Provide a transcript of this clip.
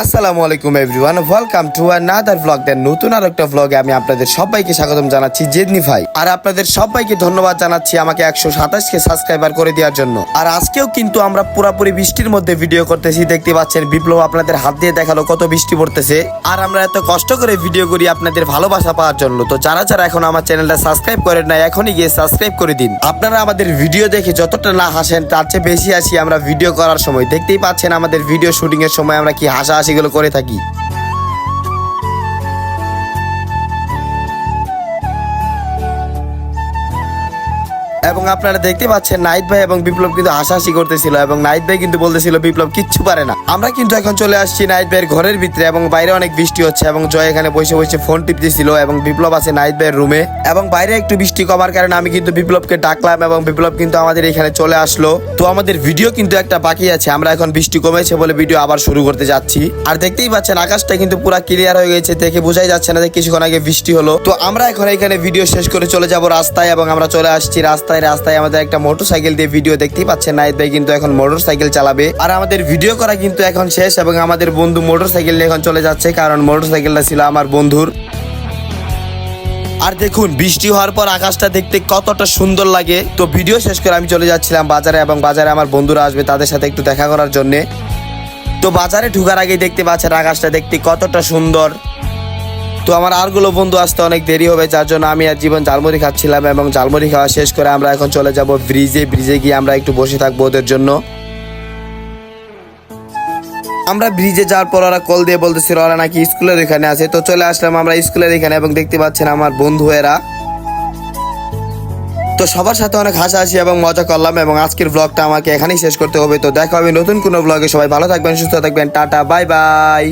আসসালামু আলাইকুম everyone, welcome to another blog. দেন নতুন আর একটা ব্লগে আমি আপনাদের সবাইকে স্বাগতম জানাচ্ছি জেদনি ভাই। আর আপনাদের সবাইকে ধন্যবাদ জানাচ্ছি আমাকে 127কে সাবস্ক্রাইবার করে দেওয়ার জন্য। আর আজকেও কিন্তু আমরা পুরোপুরি বৃষ্টির মধ্যে ভিডিও করতেছি। দেখতে পাচ্ছেন বিপ্লব আপনাদের হাত দিয়ে দেখালো কত বৃষ্টি পড়তেছে। আর আমরা এত কষ্ট করে ভিডিও করি আপনাদের ভালোবাসা পাওয়ার জন্য। তো যারা যারা এখন আমার চ্যানেলটা সাবস্ক্রাইব করেন না, এখনই গিয়ে সাবস্ক্রাইব করে দিন। আপনারা আমাদের ভিডিও দেখে যতটা না হাসেন তার চেয়ে বেশি হাসি আমরা ভিডিও করার সময়। দেখতেই পাচ্ছেন আমাদের ভিডিও শুটিং এর সময় আমরা কি হাসাহাসিগুলো করে থাকি। এবং আপনারা দেখতে পাচ্ছেন নাহিদ ভাই এবং বিপ্লব কিন্তু হাসাহাসি করতেছিল এবং নাহিদ ভাই কিন্তু বলতেছিল বিপ্লব কিচ্ছু পারে না। আমরা কিন্তু এখন চলে আসছি নাহিদ ভাইয়ের ঘরের ভিতরে এবং বাইরে অনেক বৃষ্টি হচ্ছে এবং জয় এখানে বসে বসে ফোন টিপতেছিল এবং বিপ্লব আছে নাহিদ ভাইয়ের রুমে। এবং বাইরে একটু বৃষ্টি কমার কারণে আমি কিন্তু বিপ্লবকে ডাকলাম এবং বিপ্লব কিন্তু আমাদের এখানে চলে আসলো। তো আমাদের ভিডিও কিন্তু একটা বাকি আছে, আমরা এখন বৃষ্টি কমেছে বলে ভিডিও আবার শুরু করতে যাচ্ছি। আর দেখতেই পাচ্ছেন আকাশটা কিন্তু পুরো ক্লিয়ার হয়ে গেছে, দেখে বোঝাই যাচ্ছে না যে কিছুক্ষণ আগে বৃষ্টি হলো। তো আমরা এখন এখানে ভিডিও শেষ করে চলে যাব রাস্তায় এবং আমরা চলে আসছি রাস্তায় আমাদের একটা মোটরসাইকেল দিয়ে ভিডিও দেখতেই পাচ্ছেন। নাহিদ ভাই কিন্তু এখন মোটরসাইকেল চালাবে। আর আমাদের ভিডিও করা কিন্তু এখন শেষ এবং আমাদের বন্ধু মোটরসাইকেল নিয়ে এখন চলে যাচ্ছে, কারণ মোটরসাইকেলটা ছিল আমার বন্ধুর। আর দেখুন বৃষ্টি হওয়ার পর আকাশটা দেখতে কতটা সুন্দর লাগে। তো ভিডিও শেষ করে আমি চলে যাচ্ছিলাম বাজারে এবং বাজারে আমার বন্ধুরা আসবে, তাদের সাথে একটু দেখা করার জন্যে। তো বাজারে ঢুকার আগেই দেখতে পাচ্ছেন আকাশটা দেখতে কতটা সুন্দর। তো আমার আরগুলো বন্ধু আসতে অনেক দেরি হবে, যার জন্য আমি আর জীবন ঝালমুড়ি খাচ্ছিলাম এবং ঝালমুড়ি খাওয়া শেষ করে আমরা এখন চলে যাব ব্রিজে গিয়ে আমরা একটু বসে থাকবো ওদের জন্য। আমরা ব্রিজে যাওয়ার পর ওরা কল দিয়ে বলতেছিল ওরা নাকি স্কুলের এখানে আছে। তো চলে আসলাম আমরা স্কুলের এখানে এবং দেখতে পাচ্ছেন আমার বন্ধু এরা। তো সবার সাথে অনেক হাসাহাসি এবং মজা করলাম এবং আজকের ব্লগটা আমাকে এখানেই শেষ করতে হবে। তো দেখা হবে নতুন কোনো ব্লগে। সবাই ভালো থাকবেন, সুস্থ থাকবেন, টাটা, বাই বাই।